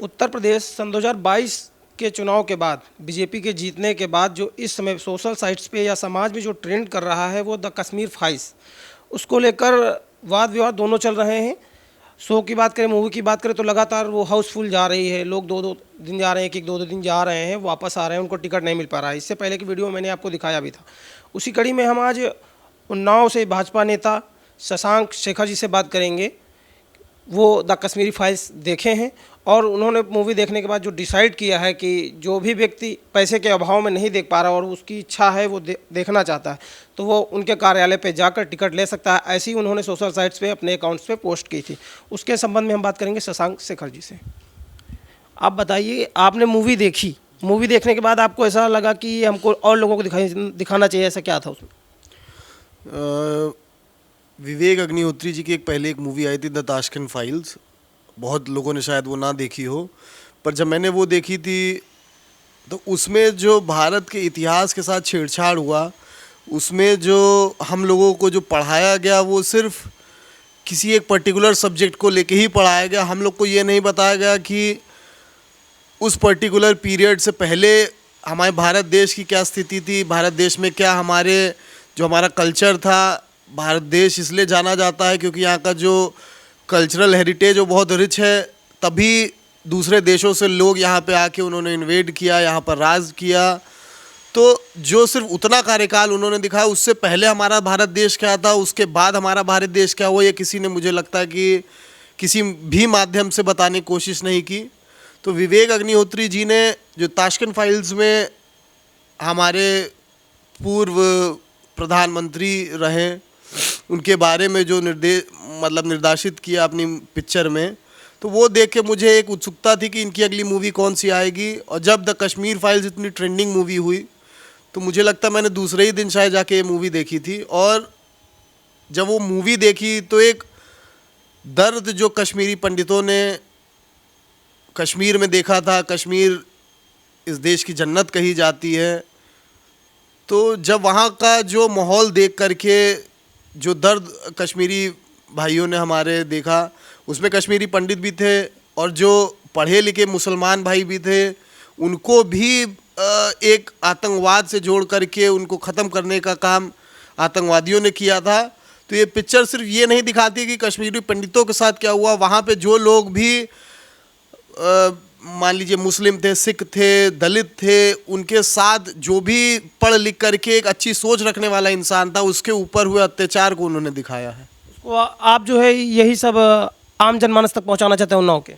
उत्तर प्रदेश सन 2022 के चुनाव के बाद बीजेपी के जीतने के बाद जो इस समय सोशल साइट्स पे या समाज में जो ट्रेंड कर रहा है वो द कश्मीर फाइल्स, उसको लेकर वाद विवाद दोनों चल रहे हैं। शो की बात करें, मूवी की बात करें तो लगातार वो हाउसफुल जा रही है। लोग दो दो दिन जा रहे हैं, एक एक दो दो दिन जा रहे हैं, वापस आ रहे हैं, उनको टिकट नहीं मिल पा रहा है। इससे पहले की वीडियो में मैंने आपको दिखाया भी था। उसी कड़ी में हम आज उन्नाव से भाजपा नेता शशांक शेखर जी से बात करेंगे। वो द कश्मीरी फाइल्स देखे हैं और उन्होंने मूवी देखने के बाद जो डिसाइड किया है कि जो भी व्यक्ति पैसे के अभाव में नहीं देख पा रहा और उसकी इच्छा है वो देखना चाहता है तो वो उनके कार्यालय पे जाकर टिकट ले सकता है। ऐसी उन्होंने सोशल साइट्स पे अपने अकाउंट्स पे पोस्ट की थी। उसके संबंध में हम बात करेंगे शशांक शेखर जी से। आप बताइए, आपने मूवी देखी, मूवी देखने के बाद आपको ऐसा लगा कि हमको और लोगों को दिखाना चाहिए, ऐसा क्या था उसमें? विवेक अग्निहोत्री जी की पहले एक मूवी आई थी द ताशकंद फाइल्स। बहुत लोगों ने शायद वो ना देखी हो, पर जब मैंने वो देखी थी तो उसमें जो भारत के इतिहास के साथ छेड़छाड़ हुआ, उसमें जो हम लोगों को जो पढ़ाया गया वो सिर्फ किसी एक पर्टिकुलर सब्जेक्ट को लेके ही पढ़ाया गया। हम लोग को ये नहीं बताया गया कि उस पर्टिकुलर पीरियड से पहले हमारे भारत देश की क्या स्थिति थी, भारत देश में क्या हमारा कल्चर था। भारत देश इसलिए जाना जाता है क्योंकि यहाँ का जो कल्चरल हेरिटेज वो बहुत रिच है, तभी दूसरे देशों से लोग यहाँ पे आके उन्होंने इन्वेड किया, यहाँ पर राज किया। तो जो सिर्फ उतना कार्यकाल उन्होंने दिखाया, उससे पहले हमारा भारत देश क्या था, उसके बाद हमारा भारत देश क्या हुआ, ये किसी ने, मुझे लगता है कि किसी भी माध्यम से बताने की कोशिश नहीं की। तो विवेक अग्निहोत्री जी ने जो ताशकंद फाइल्स में हमारे पूर्व प्रधानमंत्री रहे, उनके बारे में जो निर्देशित किया अपनी पिक्चर में, तो वो देख के मुझे एक उत्सुकता थी कि इनकी अगली मूवी कौन सी आएगी। और जब द कश्मीर फाइल्स इतनी ट्रेंडिंग मूवी हुई तो मुझे लगता है मैंने दूसरे ही दिन शायद जाके ये मूवी देखी थी। और जब वो मूवी देखी तो एक दर्द जो कश्मीरी पंडितों ने कश्मीर में देखा था, कश्मीर इस देश की जन्नत कही जाती है, तो जब वहाँ का जो माहौल देख करके जो दर्द कश्मीरी भाइयों ने हमारे देखा, उसमें कश्मीरी पंडित भी थे और जो पढ़े लिखे मुसलमान भाई भी थे, उनको भी एक आतंकवाद से जोड़ करके उनको ख़त्म करने का काम आतंकवादियों ने किया था। तो ये पिक्चर सिर्फ ये नहीं दिखाती कि कश्मीरी पंडितों के साथ क्या हुआ, वहाँ पे जो लोग भी मान लीजिए मुस्लिम थे, सिख थे, दलित थे, उनके साथ जो भी पढ़ लिख करके एक अच्छी सोच रखने वाला इंसान था, उसके ऊपर हुए अत्याचार को उन्होंने दिखाया है। उसको आप जो है यही सब आम जनमानस तक पहुंचाना चाहते हैं उन्नाव के?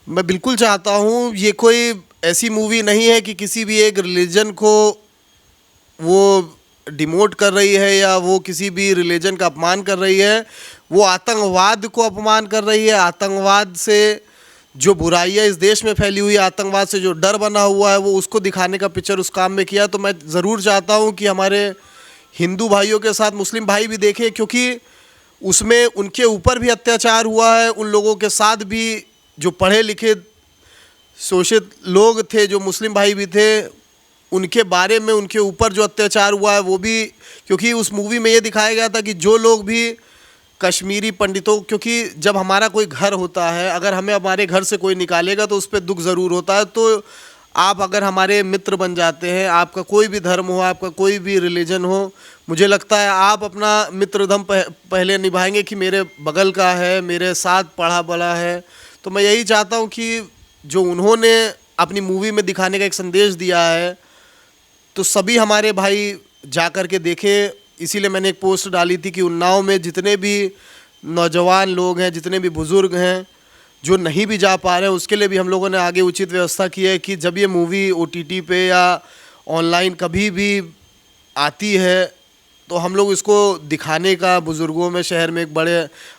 मैं बिल्कुल चाहता हूँ। ये कोई ऐसी मूवी नहीं है कि किसी भी एक रिलीजन को वो डिमोट कर रही है या वो किसी भी रिलीजन का अपमान कर रही है। वो आतंकवाद को अपमान कर रही है। आतंकवाद से जो बुराइयाँ इस देश में फैली हुई, आतंकवाद से जो डर बना हुआ है, वो उसको दिखाने का पिक्चर उस काम में किया। तो मैं ज़रूर चाहता हूँ कि हमारे हिंदू भाइयों के साथ मुस्लिम भाई भी देखें, क्योंकि उसमें उनके ऊपर भी अत्याचार हुआ है। उन लोगों के साथ भी जो पढ़े लिखे शोषित लोग थे, जो मुस्लिम भाई भी थे, उनके बारे में उनके ऊपर जो अत्याचार हुआ है वो भी, क्योंकि उस मूवी में ये दिखाया गया था कि जो लोग भी कश्मीरी पंडितों, क्योंकि जब हमारा कोई घर होता है, अगर हमें हमारे घर से कोई निकालेगा तो उस पर दुख ज़रूर होता है। तो आप अगर हमारे मित्र बन जाते हैं, आपका कोई भी धर्म हो, आपका कोई भी रिलीजन हो, मुझे लगता है आप अपना मित्र धर्म पहले निभाएंगे कि मेरे बगल का है, मेरे साथ पढ़ा बड़ा है। तो मैं यही चाहता हूँ कि जो उन्होंने अपनी मूवी में दिखाने का एक संदेश दिया है, तो सभी हमारे भाई जा कर के देखें। इसीलिए मैंने एक पोस्ट डाली थी कि उन्नाव में जितने भी नौजवान लोग हैं, जितने भी बुज़ुर्ग हैं, जो नहीं भी जा पा रहे हैं, उसके लिए भी हम लोगों ने आगे उचित व्यवस्था की है कि जब ये मूवी OTT पे या ऑनलाइन कभी भी आती है तो हम लोग इसको दिखाने का, बुज़ुर्गों में शहर में एक बड़े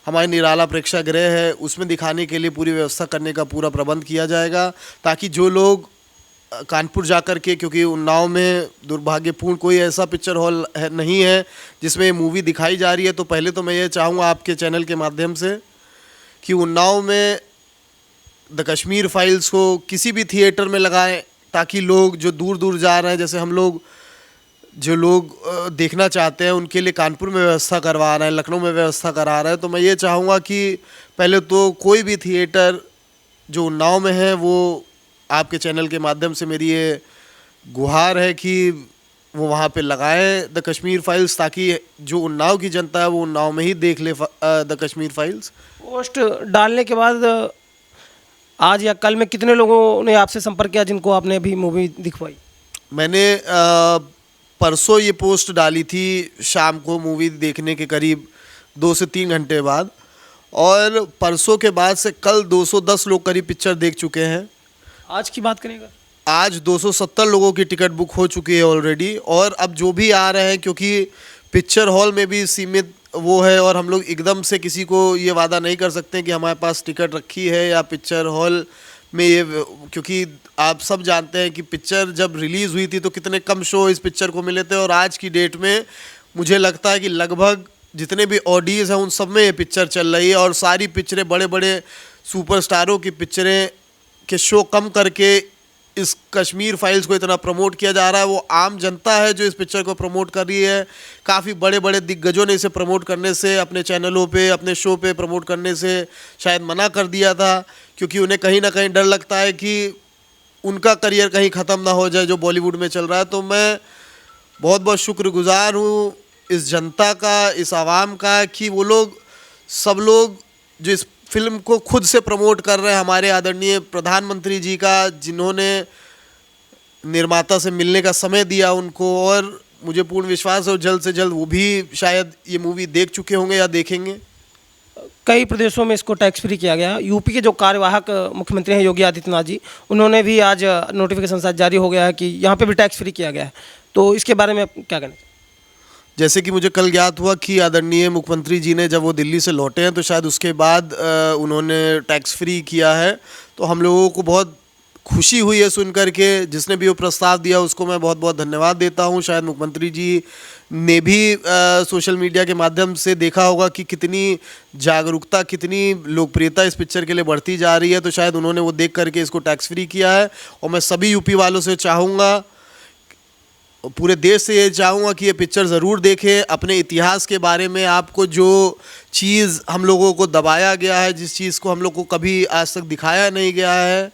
हमारे निराला प्रेक्षागृह है, उसमें दिखाने के लिए पूरी व्यवस्था करने का पूरा प्रबंध किया जाएगा, ताकि जो लोग कानपुर जाकर के, क्योंकि उन्नाव में दुर्भाग्यपूर्ण कोई ऐसा पिक्चर हॉल नहीं है जिसमें ये मूवी दिखाई जा रही है। तो पहले तो मैं ये चाहूँगा आपके चैनल के माध्यम से कि उन्नाव में द कश्मीर फाइल्स को किसी भी थिएटर में लगाएं, ताकि लोग जो दूर दूर जा रहे हैं, जैसे हम लोग जो लोग देखना चाहते हैं उनके लिए कानपुर में व्यवस्था करवा रहे हैं, लखनऊ में व्यवस्था करा रहे हैं। तो मैं ये चाहूँगा कि पहले तो कोई भी थिएटर जो उन्नाव में हैं वो आपके चैनल के माध्यम से मेरी ये गुहार है कि वो वहाँ पे लगाएं द कश्मीर फाइल्स, ताकि जो उन्नाव की जनता है वो उन्नाव में ही देख ले द कश्मीर फाइल्स। पोस्ट डालने के बाद आज या कल में कितने लोगों ने आपसे संपर्क किया जिनको आपने अभी मूवी दिखवाई? मैंने परसों ये पोस्ट डाली थी शाम को, मूवी देखने के करीब 2 से 3 घंटे बाद, और परसों के बाद से कल 210 लोग करीब पिक्चर देख चुके हैं। आज की बात करेंगे, आज 270 लोगों की टिकट बुक हो चुकी है ऑलरेडी, और अब जो भी आ रहे हैं, क्योंकि पिक्चर हॉल में भी सीमित वो है, और हम लोग एकदम से किसी को ये वादा नहीं कर सकते कि हमारे पास टिकट रखी है या पिक्चर हॉल में ये, क्योंकि आप सब जानते हैं कि पिक्चर जब रिलीज़ हुई थी तो कितने कम शो इस पिक्चर को मिले थे, और आज की डेट में मुझे लगता है कि लगभग जितने भी ऑडियंस हैं उन सब में ये पिक्चर चल रही है, और सारी पिक्चरें बड़े बड़े सुपरस्टारों की पिक्चरें के शो कम करके इस कश्मीर फाइल्स को इतना प्रमोट किया जा रहा है। वो आम जनता है जो इस पिक्चर को प्रमोट कर रही है। काफ़ी बड़े बड़े दिग्गजों ने इसे प्रमोट करने से, अपने चैनलों पे, अपने शो पे प्रमोट करने से शायद मना कर दिया था, क्योंकि उन्हें कहीं ना कहीं डर लगता है कि उनका करियर कहीं ख़त्म ना हो जाए जो बॉलीवुड में चल रहा है। तो मैं बहुत बहुत शुक्रगुजार हूँ इस जनता का, इस आवाम का, कि वो लोग सब लोग जो इस फिल्म को खुद से प्रमोट कर रहे हैं, हमारे आदरणीय प्रधानमंत्री जी का, जिन्होंने निर्माता से मिलने का समय दिया उनको, और मुझे पूर्ण विश्वास है जल्द से जल्द वो भी शायद ये मूवी देख चुके होंगे या देखेंगे। कई प्रदेशों में इसको टैक्स फ्री किया गया। यूपी के जो कार्यवाहक मुख्यमंत्री हैं योगी आदित्यनाथ जी, उन्होंने भी आज नोटिफिकेशन शायद जारी हो गया है कि यहाँ पे भी टैक्स फ्री किया गया है। तो इसके बारे में आप क्या कहना चाहिए? जैसे कि मुझे कल ज्ञात हुआ कि आदरणीय मुख्यमंत्री जी ने, जब वो दिल्ली से लौटे हैं तो शायद उसके बाद उन्होंने टैक्स फ्री किया है। तो हम लोगों को बहुत खुशी हुई है सुन करके। जिसने भी वो प्रस्ताव दिया उसको मैं बहुत बहुत धन्यवाद देता हूँ। शायद मुख्यमंत्री जी ने भी सोशल मीडिया के माध्यम से देखा होगा कि कितनी जागरूकता, कितनी लोकप्रियता इस पिक्चर के लिए बढ़ती जा रही है, तो शायद उन्होंने वो देख करके इसको टैक्स फ्री किया है। और मैं सभी यूपी वालों से चाहूँगा, पूरे देश से ये चाहूँगा कि ये पिक्चर ज़रूर देखें। अपने इतिहास के बारे में आपको जो चीज़ हम लोगों को दबाया गया है, जिस चीज़ को हम लोग को कभी आज तक दिखाया नहीं गया है,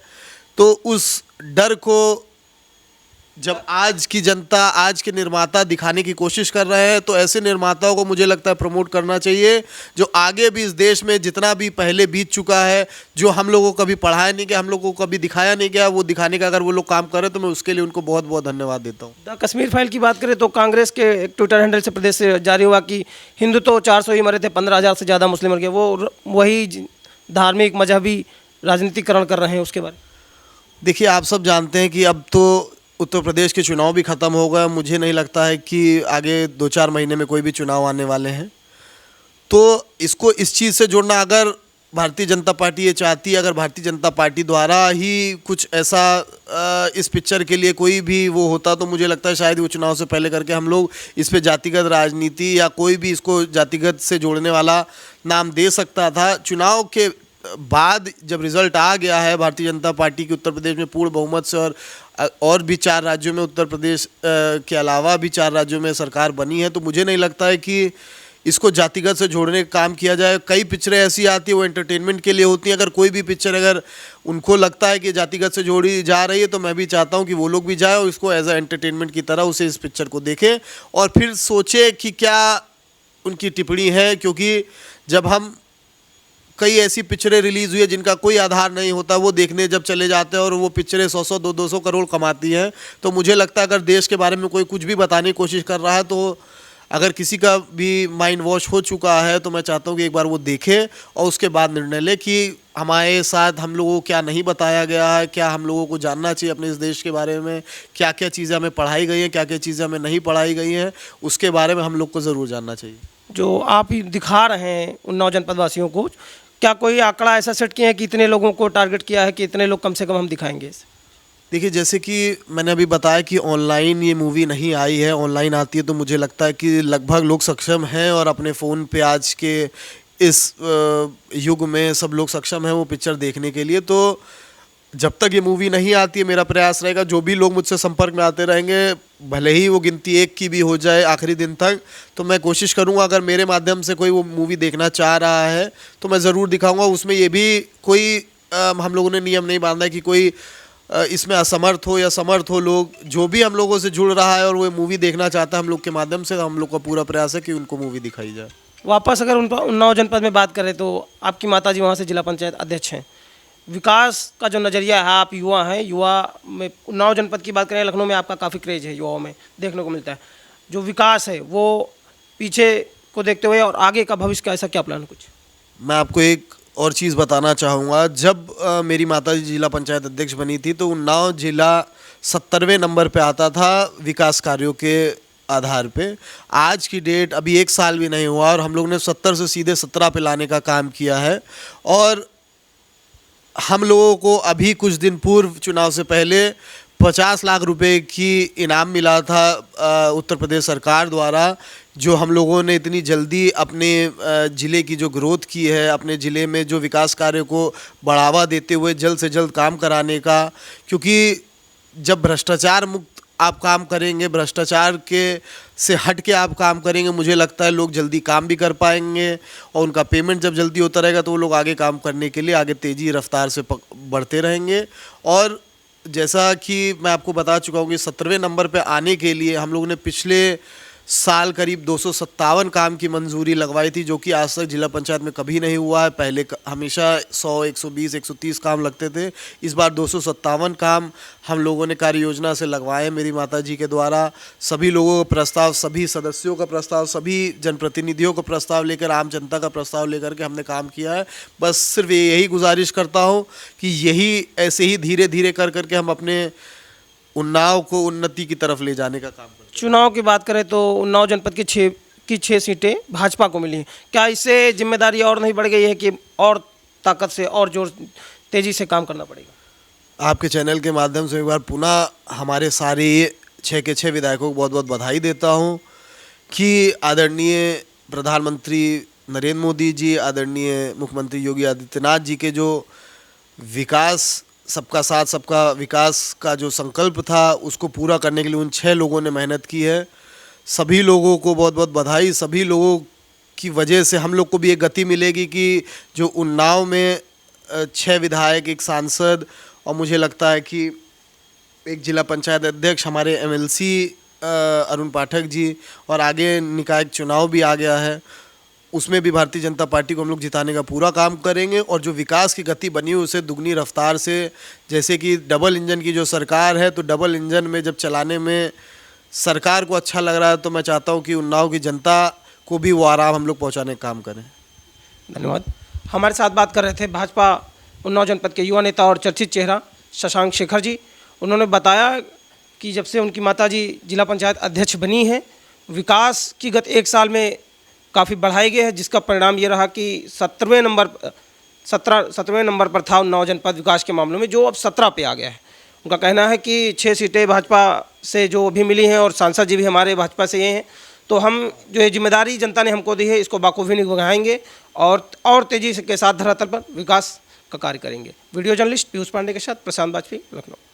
तो उस डर को जब आज की जनता, आज के निर्माता दिखाने की कोशिश कर रहे हैं, तो ऐसे निर्माताओं को मुझे लगता है प्रमोट करना चाहिए, जो आगे भी इस देश में जितना भी पहले बीत चुका है, जो हम लोगों को कभी पढ़ाया नहीं गया, हम लोगों को कभी दिखाया नहीं गया, वो दिखाने का अगर वो लोग काम करें तो मैं उसके लिए उनको बहुत बहुत धन्यवाद देता हूँ। द कश्मीर फाइल की बात करें तो कांग्रेस के एक ट्विटर हैंडल से प्रदेश से जारी हुआ कि हिंदू तो 400 ही मरे थे, 15,000 से ज़्यादा मुस्लिम मर गए। वो वही धार्मिक मजहबी राजनीतिकरण कर रहे हैं, उसके बारे में? देखिए, आप सब जानते हैं कि अब तो उत्तर प्रदेश के चुनाव भी ख़त्म हो गए। मुझे नहीं लगता है कि आगे 2-4 महीने में कोई भी चुनाव आने वाले हैं। तो इसको इस चीज़ से जोड़ना, अगर भारतीय जनता पार्टी ये चाहती है, अगर भारतीय जनता पार्टी द्वारा ही कुछ ऐसा इस पिक्चर के लिए कोई भी वो होता, तो मुझे लगता है शायद वो चुनाव से पहले करके हम लोग इस पे जातिगत राजनीति या कोई भी इसको जातिगत से जोड़ने वाला नाम दे सकता था। चुनाव के बाद जब रिज़ल्ट आ गया है भारतीय जनता पार्टी की उत्तर प्रदेश में पूर्ण बहुमत से, और भी 4 राज्यों में, उत्तर प्रदेश के अलावा भी 4 राज्यों में सरकार बनी है, तो मुझे नहीं लगता है कि इसको जातिगत से जोड़ने का काम किया जाए। कई पिक्चरें ऐसी आती है वो एंटरटेनमेंट के लिए होती हैं। अगर कोई भी पिक्चर अगर उनको लगता है कि जातिगत से जोड़ी जा रही है, तो मैं भी चाहता हूं कि वो लोग भी जाएं और इसको एज अ एंटरटेनमेंट की तरह उसे इस पिक्चर को देखें, और फिर सोचें कि क्या उनकी टिप्पणी है। क्योंकि जब हम कई ऐसी पिक्चरें रिलीज़ हुई है जिनका कोई आधार नहीं होता, वो देखने जब चले जाते हैं और वो पिक्चरें 100-100, 200 करोड़ कमाती हैं, तो मुझे लगता है अगर देश के बारे में कोई कुछ भी बताने की कोशिश कर रहा है, तो अगर किसी का भी माइंड वॉश हो चुका है, तो मैं चाहता हूँ कि एक बार वो देखे और उसके बाद निर्णय ले कि हमारे साथ हम लोगों को क्या नहीं बताया गया है, क्या हम लोगों को जानना चाहिए अपने इस देश के बारे में, क्या क्या चीज़ें हमें पढ़ाई गई हैं, क्या क्या चीज़ें हमें नहीं पढ़ाई गई हैं, उसके बारे में हम लोग को ज़रूर जानना चाहिए। जो आप दिखा रहे हैं उन्नाव जनपद वासियों को, क्या कोई आंकड़ा ऐसा सेट किया है कि इतने लोगों को टारगेट किया है कि इतने लोग कम से कम हम दिखाएंगे इसे? देखिए, जैसे कि मैंने अभी बताया कि ऑनलाइन ये मूवी नहीं आई है। ऑनलाइन आती है तो मुझे लगता है कि लगभग लोग सक्षम हैं और अपने फ़ोन पे आज के इस युग में सब लोग सक्षम हैं वो पिक्चर देखने के लिए। तो जब तक ये मूवी नहीं आती है, मेरा प्रयास रहेगा जो भी लोग मुझसे संपर्क में आते रहेंगे, भले ही वो गिनती 1 की भी हो जाए आखिरी दिन तक, तो मैं कोशिश करूँगा अगर मेरे माध्यम से कोई वो मूवी देखना चाह रहा है तो मैं ज़रूर दिखाऊँगा। उसमें ये भी कोई हम लोगों ने नियम नहीं बांधा कि कोई इसमें असमर्थ हो या समर्थ हो लोग, जो भी हम लोगों से जुड़ रहा है और वो मूवी देखना चाहता है हम लोग के माध्यम से, हम लोग का पूरा प्रयास है कि उनको मूवी दिखाई जाए। वापस अगर उन्नाव जनपद में बात करें तो आपकी माताजी वहाँ से जिला पंचायत अध्यक्ष हैं। विकास का जो नज़रिया है, आप युवा हैं, युवा में उन्नाव जनपद की बात करें, लखनऊ में आपका काफ़ी क्रेज है, युवाओं में देखने को मिलता है। जो विकास है वो पीछे को देखते हुए और आगे का भविष्य का ऐसा क्या प्लान है कुछ? मैं आपको एक और चीज़ बताना चाहूँगा। जब मेरी माताजी जिला पंचायत अध्यक्ष बनी थी तो उन्नाव जिला 70वें नंबर पे आता था विकास कार्यों के आधार पे। आज की डेट अभी 1 साल भी नहीं हुआ और हम लोग ने 70 से सीधे 17 पे लाने का काम किया है। और हम लोगों को अभी कुछ दिन पूर्व चुनाव से पहले 50 लाख रुपए की इनाम मिला था उत्तर प्रदेश सरकार द्वारा, जो हम लोगों ने इतनी जल्दी अपने ज़िले की जो ग्रोथ की है, अपने ज़िले में जो विकास कार्य को बढ़ावा देते हुए जल्द से जल्द काम कराने का। क्योंकि जब भ्रष्टाचार मुक्त आप काम करेंगे, भ्रष्टाचार के से हट के आप काम करेंगे, मुझे लगता है लोग जल्दी काम भी कर पाएंगे और उनका पेमेंट जब जल्दी होता रहेगा तो वो लोग आगे काम करने के लिए आगे तेज़ी रफ्तार से बढ़ते रहेंगे। और जैसा कि मैं आपको बता चुका हूँ कि 17वें नंबर पे आने के लिए हम लोगों ने पिछले साल करीब 257 काम की मंजूरी लगवाई थी, जो कि आज तक जिला पंचायत में कभी नहीं हुआ है। पहले हमेशा 100, 120, 130 काम लगते थे। इस बार 257 काम हम लोगों ने कार्य योजना से लगवाए मेरी माताजी के द्वारा। सभी लोगों का प्रस्ताव, सभी सदस्यों का प्रस्ताव, सभी जनप्रतिनिधियों का प्रस्ताव लेकर, आम जनता का प्रस्ताव लेकर के हमने काम किया है। बस सिर्फ यही गुजारिश करता हूँ कि यही ऐसे ही धीरे धीरे कर करके हम अपने उन्नाव को उन्नति की तरफ ले जाने का काम करते हैं। चुनाव की बात करें तो उन्नाव जनपद की 6 सीटें भाजपा को मिली हैं। क्या इससे जिम्मेदारी और नहीं बढ़ गई है कि और ताकत से और जोर तेज़ी से काम करना पड़ेगा? आपके चैनल के माध्यम से एक बार पुनः हमारे सारे 6 के 6 विधायकों को बहुत बहुत बधाई देता हूं कि आदरणीय प्रधानमंत्री नरेंद्र मोदी जी, आदरणीय मुख्यमंत्री योगी आदित्यनाथ जी के जो विकास, सबका साथ सबका विकास का जो संकल्प था उसको पूरा करने के लिए उन 6 लोगों ने मेहनत की है। सभी लोगों को बहुत बहुत बधाई। सभी लोगों की वजह से हम लोग को भी एक गति मिलेगी कि जो उन्नाव में 6 विधायक, एक सांसद और मुझे लगता है कि एक जिला पंचायत अध्यक्ष, हमारे MLC अरुण पाठक जी, और आगे निकाय चुनाव भी आ गया है, उसमें भी भारतीय जनता पार्टी को हम लोग जिताने का पूरा काम करेंगे। और जो विकास की गति बनी है उसे दुगनी रफ्तार से, जैसे कि डबल इंजन की जो सरकार है, तो डबल इंजन में जब चलाने में सरकार को अच्छा लग रहा है तो मैं चाहता हूं कि उन्नाव की जनता को भी वो आराम हम लोग पहुंचाने का काम करें। धन्यवाद। हमारे साथ बात कर रहे थे भाजपा उन्नाव जनपद के युवा नेता और चर्चित चेहरा शशांक शेखर जी। उन्होंने बताया कि जब से उनकी माताजी जिला पंचायत अध्यक्ष बनी है, विकास की गति 1 साल में काफ़ी बढ़ाई गई है, जिसका परिणाम ये रहा कि 17वें नंबर पर था उन्नाव जनपद विकास के मामलों में, जो अब 17 पे आ गया है। उनका कहना है कि 6 सीटें भाजपा से जो भी मिली हैं और सांसद जी भी हमारे भाजपा से ये हैं, तो हम जो ये जिम्मेदारी जनता ने हमको दी है इसको बाखूबी निभाएंगे और तेज़ी के साथ धरातल पर विकास का कार्य करेंगे। वीडियो जर्नलिस्ट पीयूष पांडे के साथ प्रशांत वाजपेयी, लखनऊ।